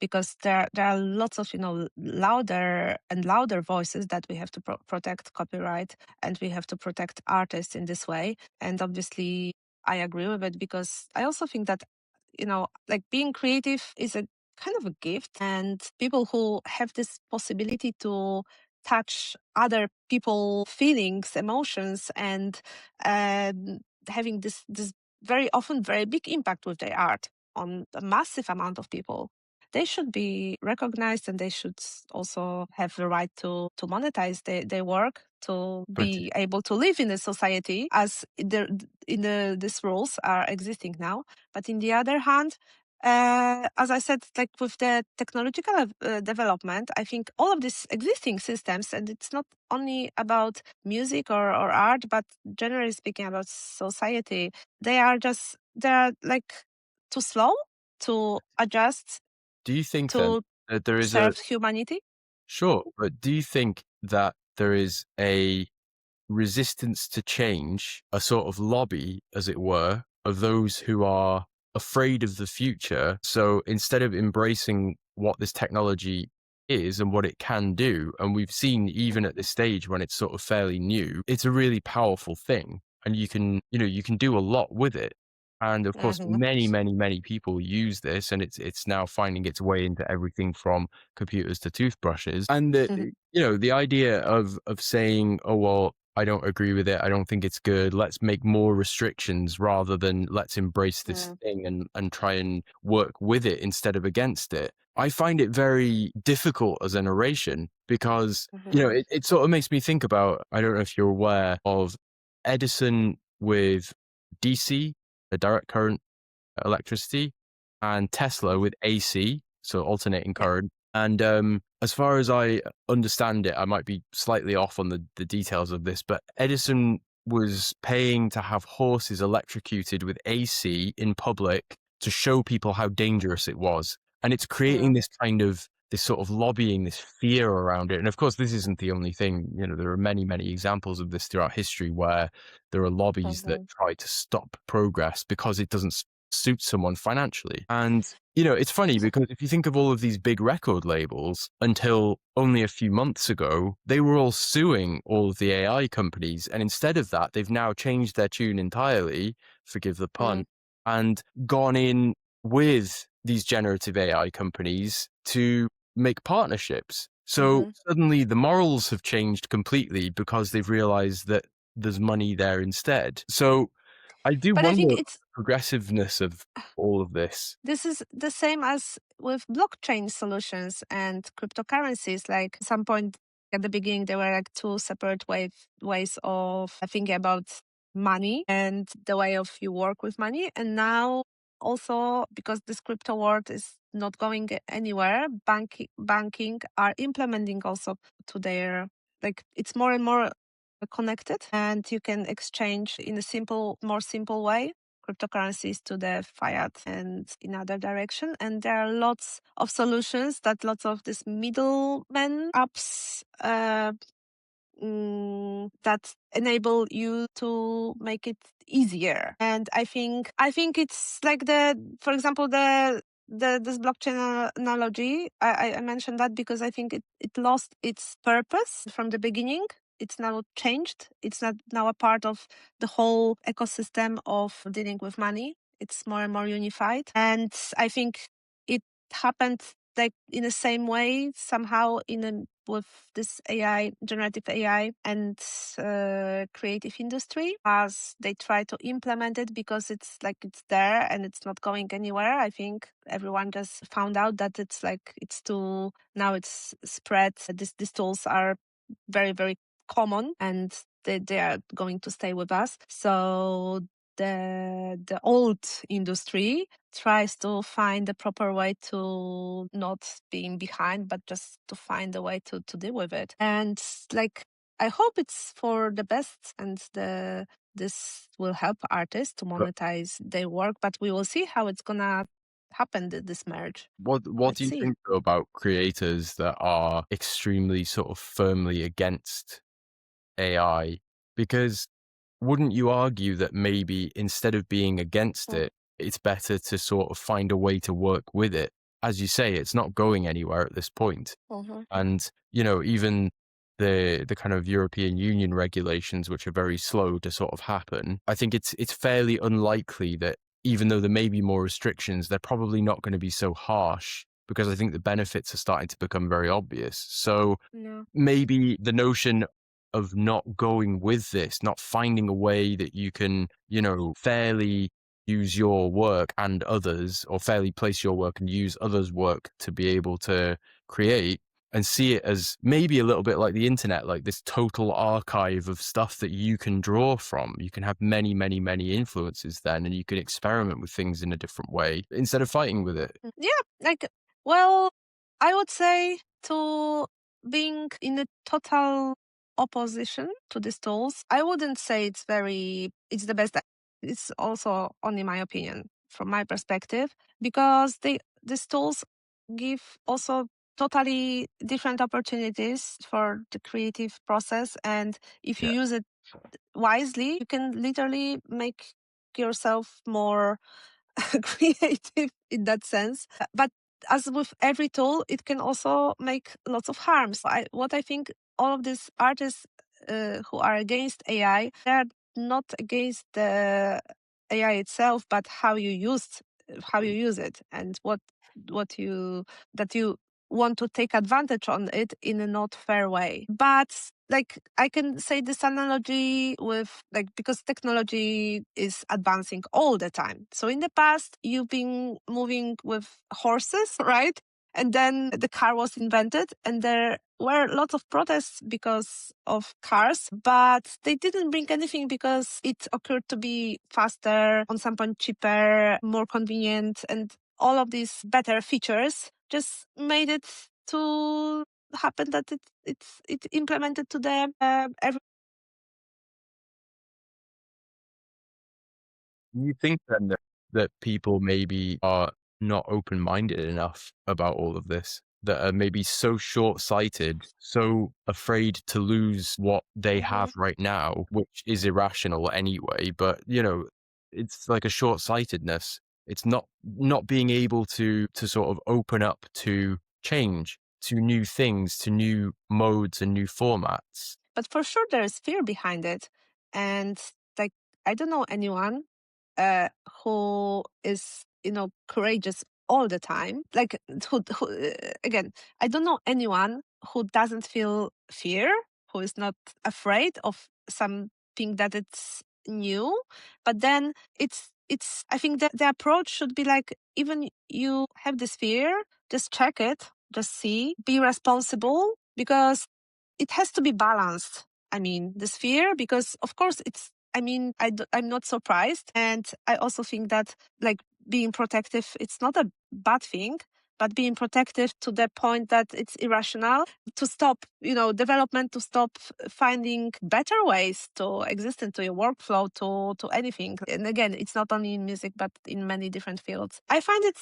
because there are lots of, louder and louder voices that we have to protect copyright, and we have to protect artists in this way. And obviously, I agree with it, because I also think that, like, being creative is a kind of a gift, and people who have this possibility to touch other people feelings, emotions, and um, having this very often very big impact with their art on a massive amount of people, they should be recognized, and they should also have the right to monetize their work, to But be able to live in a society as these rules are existing now. But in the other hand, as I said, like with the technological development, I think all of these existing systems, and it's not only about music or art, but generally speaking about society, they are like too slow to adjust do you think then to that there is a serve humanity. sure, but do you think that there is a resistance to change, a sort of lobby, as it were, of those who are afraid of the future? So instead of embracing what this technology is and what it can do, and we've seen even at this stage when it's sort of fairly new, it's a really powerful thing. And you can do a lot with it. And of course, Hmm. many people use this, and it's now finding its way into everything from computers to toothbrushes. And the idea of saying, oh well, I don't agree with it. I don't think it's good. Let's make more restrictions rather than let's embrace this thing and try and work with it instead of against it. I find it very difficult as a narration because, it sort of makes me think about, I don't know if you're aware of Edison with DC, a direct current electricity, and Tesla with AC, so alternating Yeah. current. And as far as I understand it, I might be slightly off on the details of this, but Edison was paying to have horses electrocuted with AC in public to show people how dangerous it was. And it's creating this sort of lobbying, this fear around it. And of course, this isn't the only thing. There are many, many examples of this throughout history where there are lobbies that try to stop progress because it doesn't suit someone financially. And it's funny because if you think of all of these big record labels, until only a few months ago, they were all suing all of the AI companies. And instead of that, they've now changed their tune entirely, forgive the pun, and gone in with these generative AI companies to make partnerships. So suddenly the morals have changed completely because they've realized that there's money there instead. So I do But I wonder think about the progressiveness of all of this. this is the same as with blockchain solutions and cryptocurrencies. Like at some point at the beginning, there were like two separate ways of thinking about money and the way of you work with money. And now also because this crypto world is not going anywhere, banking are implementing also to their, like it's more and more connected, and you can exchange in a more simple way cryptocurrencies to the fiat and in other direction. And there are lots of solutions that lots of these middlemen apps that enable you to make it easier. And I think it's like for example, this blockchain analogy. I mentioned that because I think it lost its purpose from the beginning. It's now changed. It's not now a part of the whole ecosystem of dealing with money. It's more and more unified. And I think it happened like in the same way somehow with this AI, generative AI and creative industry, as they try to implement it because it's there and it's not going anywhere. I think everyone just found out that it's too, now it's spread. These tools are very, very common and they are going to stay with us. So the old industry tries to find the proper way to not being behind, but just to find a way to deal with it. And I hope it's for the best, and this will help artists to But monetize their work, but we will see how it's gonna happen, this merge. what do Let's you see. think though about creators that are extremely sort of firmly against AI? Because wouldn't you argue that maybe instead of being against Mm, it, it's better to sort of find a way to work with it? As you say, it's not going anywhere at this point. mhm, And, even the kind of European Union regulations, which are very slow to sort of happen, I think it's fairly unlikely that even though there may be more restrictions, they're probably not going to be so harsh because I think the benefits are starting to become very obvious. So no. maybe the notion of not going with this, not finding a way that you can, fairly use your work and others, or fairly place your work and use others' work to be able to create, and see it as maybe a little bit like the internet, like this total archive of stuff that you can draw from. You can have many, many, many influences then, and you can experiment with things in a different way instead of fighting with it. Yeah, well, I would say to being in a total opposition to these tools, I wouldn't say it's the best. It's also only my opinion from my perspective, because these tools give also totally different opportunities for the creative process. And if you Yeah. use it wisely, you can literally make yourself more creative in that sense. But as with every tool, it can also make lots of harm. So what I think, all of these artists who are against AI, they are not against the AI itself, but how you use it, and what you that you want to take advantage on it in a not fair way. But I can say this analogy with because technology is advancing all the time. So in the past, you've been moving with horses, right? And then the car was invented, and there were lots of protests because of cars, but they didn't bring anything because it occurred to be faster, on some point cheaper, more convenient, and all of these better features just made it to happen that it implemented to the you think then that people maybe are not open-minded enough about all of this, that are maybe so short-sighted, so afraid to lose what they Hmm. have right now, which is irrational anyway, but, it's like a short-sightedness. It's not being able to sort of open up to change, to new things, to new modes and new formats. But for sure, there is fear behind it. And like, I don't know anyone who is, courageous all the time. Like, again, I don't know anyone who doesn't feel fear, who is not afraid of something that it's new. But then I think that the approach should be like, even you have this fear, just check it, just see, be responsible, because it has to be balanced. I mean, this fear, because of course I'm not surprised. And I also think that, like, being protective, it's not a bad thing, but being protective to the point that it's irrational, to stop, development, to stop finding better ways to exist into your workflow, to anything. And again, it's not only in music, but in many different fields. I find it,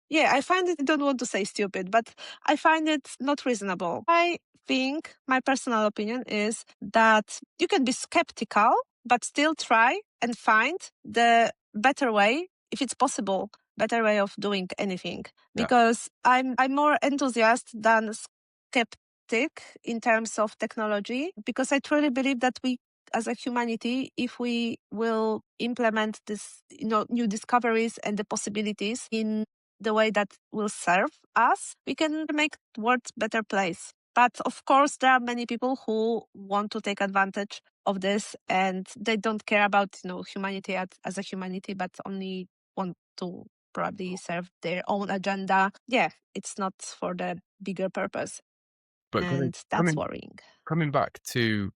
yeah, I find it, I don't want to say stupid, but I find it not reasonable. I think my personal opinion is that you can be skeptical, but still try and find the better way, if it's possible, better way of doing anything. Yeah. Because I'm more enthusiast than skeptic in terms of technology, because I truly believe that we, as a humanity, if we will implement this, new discoveries and the possibilities in the way that will serve us, we can make the world a better place. But of course, there are many people who want to take advantage of this, and they don't care about, humanity as a humanity, but only want to probably serve their own agenda. Yeah, it's not for the bigger purpose, But coming and that's coming worrying. coming back to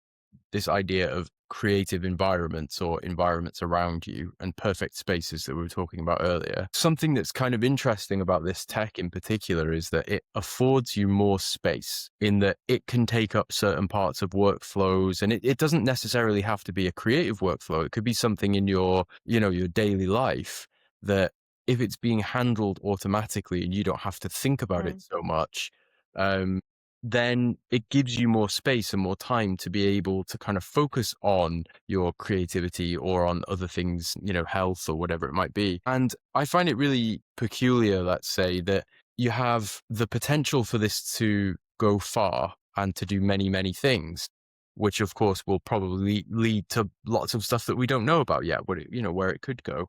this idea of creative environments or environments around you and perfect spaces that we were talking about earlier. Something that's kind of interesting about this tech in particular is that it affords you more space in that it can take up certain parts of workflows, and it doesn't necessarily have to be a creative workflow. It could be something in your daily life that if it's being handled automatically and you don't have to think about it Mm. so much, um, then it gives you more space and more time to be able to kind of focus on your creativity or on other things, health or whatever it might be. And I find it really peculiar, let's say, that you have the potential for this to go far and to do many, many things, which of course will probably lead to lots of stuff that we don't know about yet, where it could go.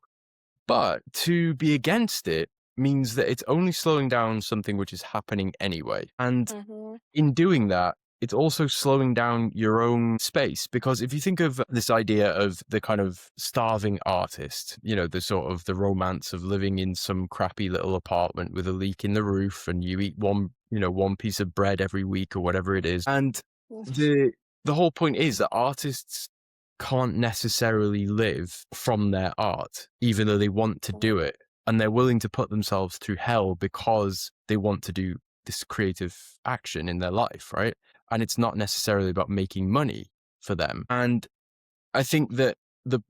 But to be against it means that it's only slowing down something which is happening anyway. And Hmm. in doing that, it's also slowing down your own space. Because if you think of this idea of the kind of starving artist, the sort of the romance of living in some crappy little apartment with a leak in the roof, and you eat one piece of bread every week or whatever it is. And the whole point is that artists can't necessarily live from their art, even though they want to do it. And they're willing to put themselves through hell because they want to do this creative action in their life, right? And it's not necessarily about making money for them. And I think that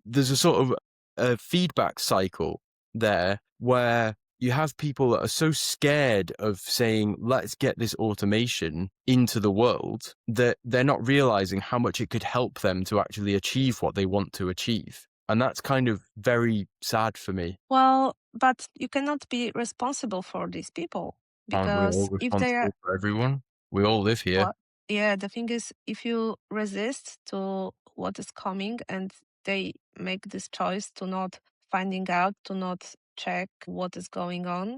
there's a sort of a feedback cycle there where you have people that are so scared of saying, let's get this automation into the world, that they're not realizing how much it could help them to actually achieve what they want to achieve. And that's kind of very sad for me. Well, but you cannot be responsible for these people, Aren't we all because if they are, responsible for everyone? We all live here. well, yeah, the thing is, if you resist to what is coming, and they make this choice to not finding out, to not check what is going on,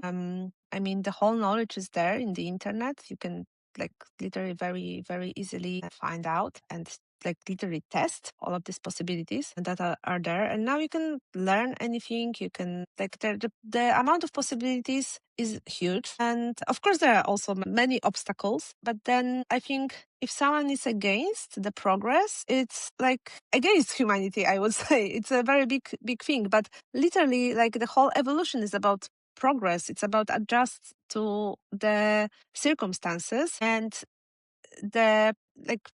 I mean, the whole knowledge is there in the internet. You can, like, literally very, very easily find out and, like, literally test all of these possibilities that are there. And now you can learn anything. You can, like, the amount of possibilities is huge. And of course, there are also many obstacles. But then I think if someone is against the progress, it's like against humanity, I would say. It's a very big, big thing. But literally, like, the whole evolution is about progress. It's about adjust to the circumstances, and the, like,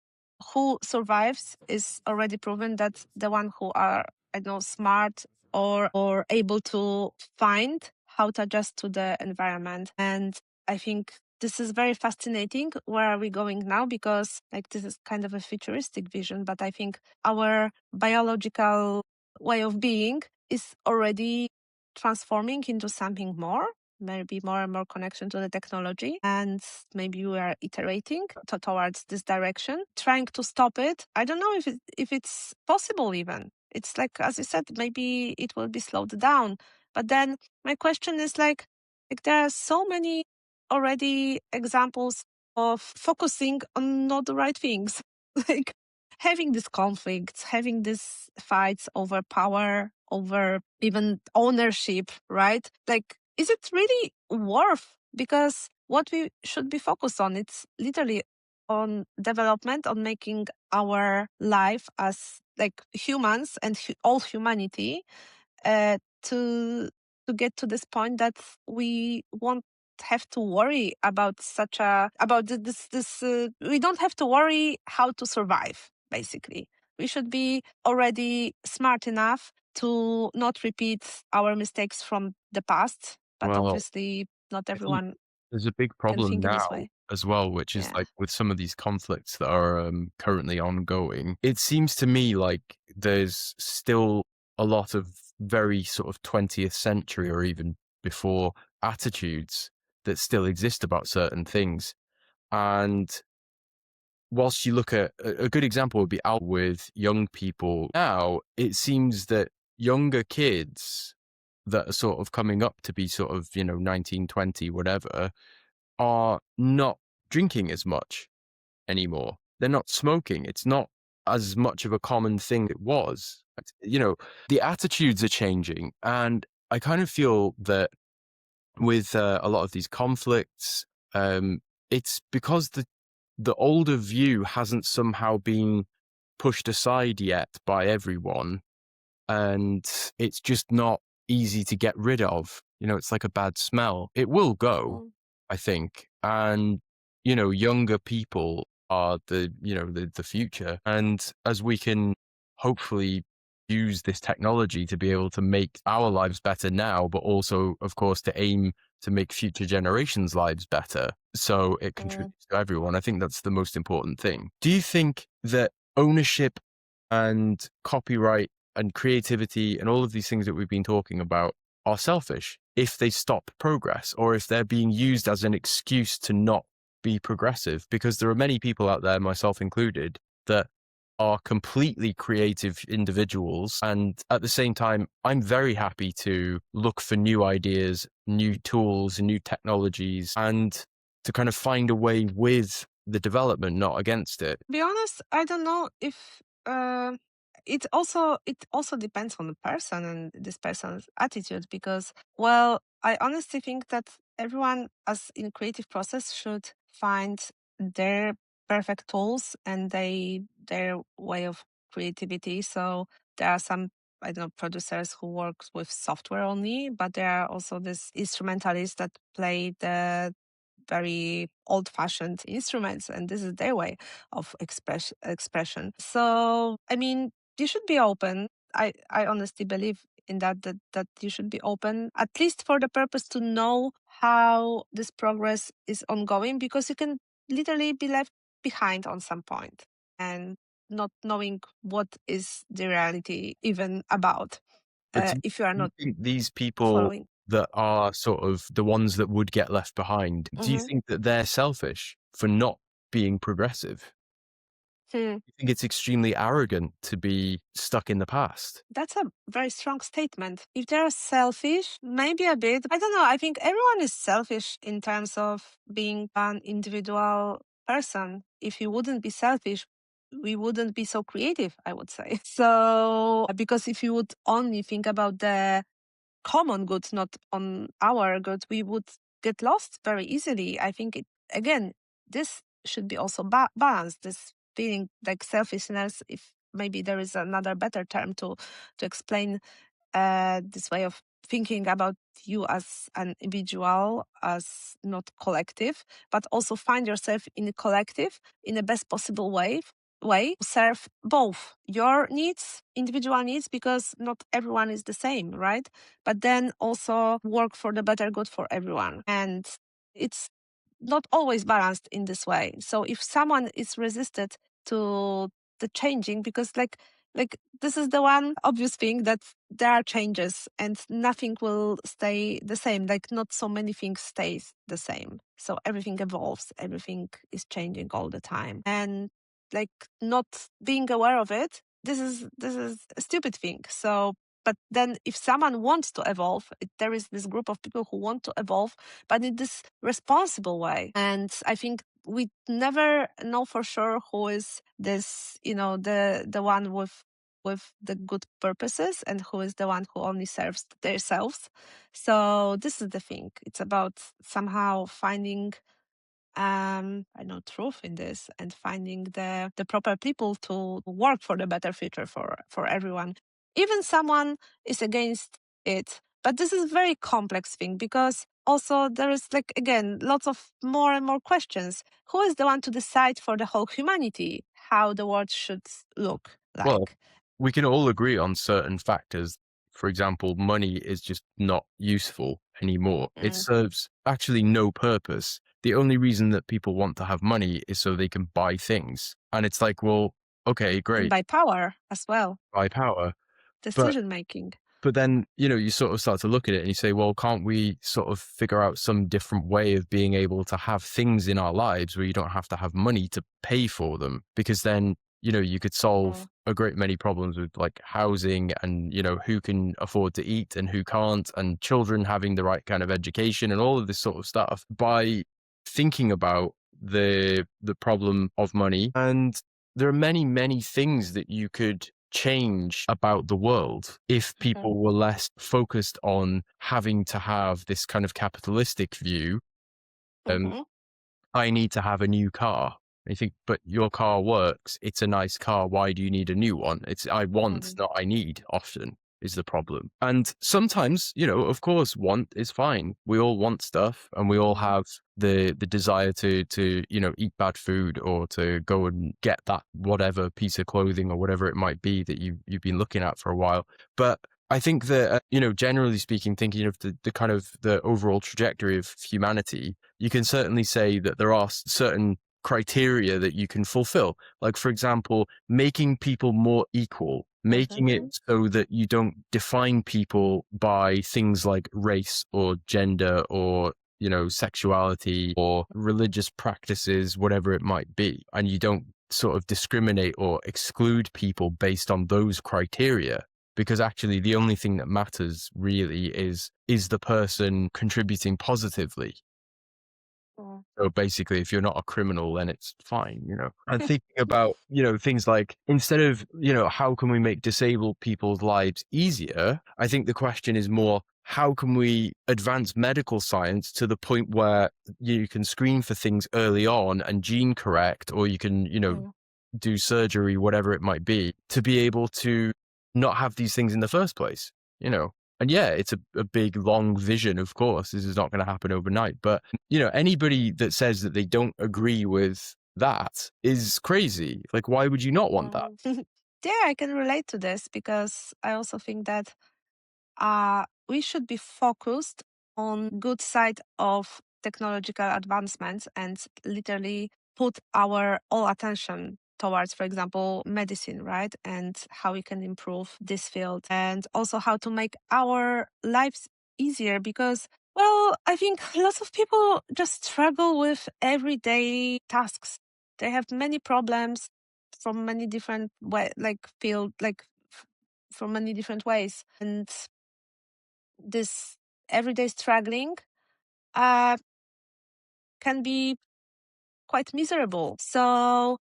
who survives is already proven that the one who are I don't know, smart or able to find how to adjust to the environment. And I think this is very fascinating. Where are we going now? Because like this is kind of a futuristic vision, but I think our biological way of being is already transforming into something more, maybe more and more connection to the technology. And maybe we are iterating towards this direction, trying to stop it. I don't know if it's possible even. It's like, as you said, maybe it will be slowed down. But then my question is like there are so many already examples of focusing on not the right things. Like having these conflicts, having these fights over power, over even ownership, right? Like, is it really worth? Because what we should be focused on, it's literally on development, on making our life as like humans and all humanity to get to this point that we won't have to worry about we don't have to worry how to survive. Basically, we should be already smart enough to not repeat our mistakes from the past. But Well, obviously, not I think everyone there's a big can problem think in this now way. as well, which is Yeah. like with some of these conflicts that are currently ongoing. It seems to me like there's still a lot of very sort of 20th century or even before attitudes that still exist about certain things. And whilst you look at a good example would be out with young people now, it seems that younger kids that are sort of coming up to be sort of, 19, 20, whatever, are not drinking as much anymore. They're not smoking. It's not as much of a common thing it was. The attitudes are changing. And I kind of feel that with a lot of these conflicts, it's because the older view hasn't somehow been pushed aside yet by everyone, and it's just not easy to get rid of. It's like a bad smell. It will go, Mm. I think. And, younger people are the future. And as we can hopefully use this technology to be able to make our lives better now, but also, of course, to aim to make future generations' lives better. So it Mm. contributes to everyone. I think that's the most important thing. Do you think that ownership and copyright and creativity and all of these things that we've been talking about are selfish if they stop progress or if they're being used as an excuse to not be progressive? Because there are many people out there, myself included, that are completely creative individuals. And at the same time, I'm very happy to look for new ideas, new tools, and new technologies, and to kind of find a way with the development, not against it. Be honest, I don't know if it also depends on the person and this person's attitude because well, I honestly think that everyone as in creative process should find their perfect tools and their way of creativity. So there are some I don't know producers who work with software only, but there are also these instrumentalists that play the very old-fashioned instruments, and this is their way of expression. So, I mean, you should be open. I honestly believe in that you should be open, at least for the purpose to know how this progress is ongoing, because you can literally be left behind on some point and not knowing what is the reality even about But if you are do you not think these people following. that are sort of the ones that would get left behind, do you Mhm. think that they're selfish for not being progressive? Hmm. You think it's extremely arrogant to be stuck in the past? That's a very strong statement. If they're selfish, maybe a bit. I don't know. I think everyone is selfish in terms of being an individual person. If you wouldn't be selfish, we wouldn't be so creative, I would say. So, because if you would only think about the common good, not on our good, we would get lost very easily. I think again, this should be also balanced. This feeling like selfishness, if maybe there is another better term to explain this way of thinking about you as an individual, as not collective, but also find yourself in a collective in the best possible way way serve both your needs, individual needs, because not everyone is the same, right? But then also work for the better good for everyone. And it's not always balanced in this way. So if someone is resisted to the changing, because like this is the one obvious thing, that there are changes and nothing will stay the same. Like not so many things stays the same. So everything evolves, everything is changing all the time. And like not being aware of it, this is a stupid thing. So but then if someone wants to evolve, there is this group of people who want to evolve, but in this responsible way. And I think we never know for sure who is this, the one with the good purposes and who is the one who only serves themselves. So this is the thing. It's about somehow finding I know truth in this and finding the proper people to work for the better future for everyone. Even someone is against it, but this is a very complex thing because also there is like again lots of more and more questions. Who is the one to decide for the whole humanity how the world should look Well, like? we can all agree on certain factors. For example, money is just not useful anymore. It Mm. serves actually no purpose. The only reason that people want to have money is so they can buy things. And it's like, well, okay, And great, by power as well, buy power. But decision making. But then, you sort of start to look at it and you say, well, can't we sort of figure out some different way of being able to have things in our lives where you don't have to have money to pay for them? Because then, you could solve Mm. a great many problems with like housing and, who can afford to eat and who can't, and children having the right kind of education and all of this sort of stuff by thinking about the problem of money. And there are many, many things that you could change about the world if Mhm. people were less focused on having to have this kind of capitalistic view. Um, Mhm. I need to have a new car. And you think, but your car works. It's a nice car. Why do you need a new one? It's I want, Mhm. not I need, often is the problem. And sometimes, of course, want is fine. We all want stuff and we all Mhm. have the desire to, eat bad food or to go and get that whatever piece of clothing or whatever it might be that you've been looking at for a while. But I think that, generally speaking, thinking of the kind of the overall trajectory of humanity, you can certainly say that there are certain criteria that you can fulfill. Like, for example, making people more equal, making it Mhm. so that you don't define people by things like race or gender or, sexuality or religious practices, whatever it might be. And you don't sort of discriminate or exclude people based on those criteria, because actually the only thing that matters really is the person contributing positively. Mm. So basically, if you're not a criminal, then it's fine. And thinking about, things like, instead of, how can we make disabled people's lives easier? I think the question is more, how can we advance medical science to the point where you can screen for things early on and gene correct, or you can, Mm. do surgery, whatever it might be, to be able to not have these things in the first place, you know? And yeah, it's a big, long vision, of course. This is not going to happen overnight. But, anybody that says that they don't agree with that is crazy. Like, why would you not want that? Mm. Yeah, I can relate to this because I also think that we should be focused on good side of technological advancements and literally put our all attention towards, for example, medicine, right? And how we can improve this field and also how to make our lives easier because well, I think lots of people just struggle with everyday tasks. They have many problems from many different way, like field, like from many different ways, and this everyday struggling uh, can be quite miserable. So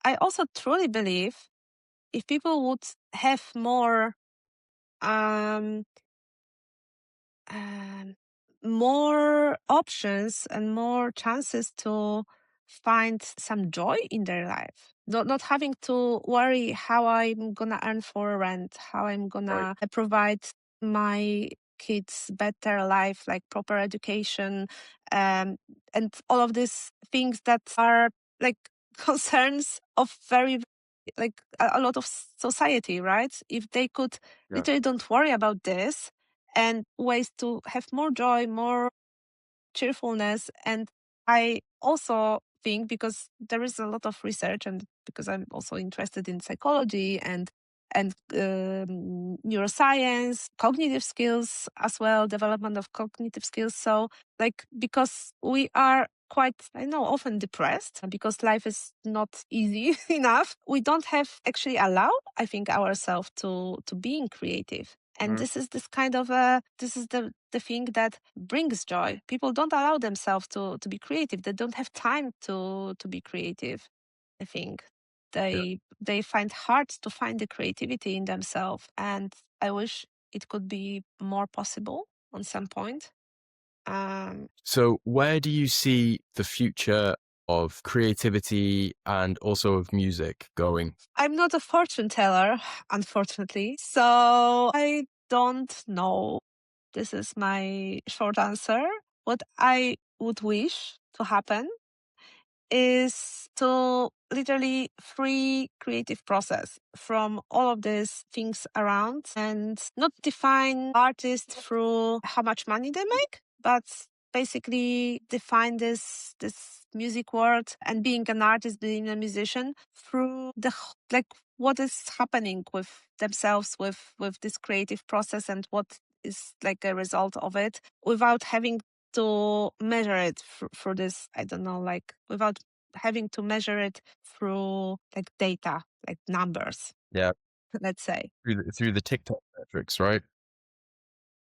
I also truly believe if people would have um, um, more options and more chances to find some joy in their life. Not having to worry how I'm gonna earn for rent, how I'm Right. gonna provide my kids better life, like proper education, and all of these things that are like concerns of very like a lot of society, right? If they could Yeah. literally don't worry about this and ways to have more joy, more cheerfulness. And I also think, because there is a lot of research, and because I'm also interested in psychology and neuroscience, cognitive skills as well, development of cognitive skills. So, like, because we are quite, I know, often depressed because life is not easy enough, we don't have actually allowed, I think, ourselves to being creative. And Mhm. this is this kind of this is the thing that brings joy. People don't allow themselves to be creative. They don't have time to be creative. I think Yeah. they find hard to find the creativity in themselves, and I wish it could be more possible on some point. Um, So, where do you see the future of creativity and also of music going? I'm not a fortune teller, unfortunately, so I don't know. This is my short answer. What I would wish to happen is to literally free creative process from all of these things around, and not define artists through how much money they make, but basically define this music world and being an artist, being a musician through like what is happening with themselves, with this creative process, and what is like a result of it, without having to measure it through this, I don't know, like without having to measure it through like data, like numbers, Yeah, let's say. through the TikTok metrics, right?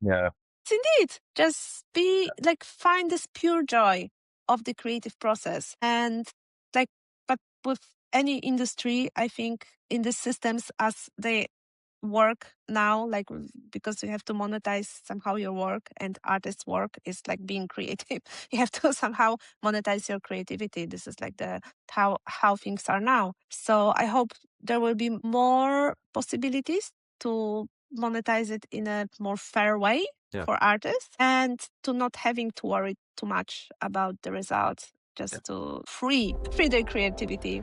Yeah. Indeed, just be like, find this pure joy of the creative process. And like, but with any industry, I think in the systems as they work now, like, because you have to monetize somehow your work, and artists' work is like being creative. You have to somehow monetize your creativity. This is like the how things are now. So I hope there will be more possibilities to monetize it in a more fair way Yeah. for artists, and to not having to worry too much about the results, Yeah. just to free their creativity.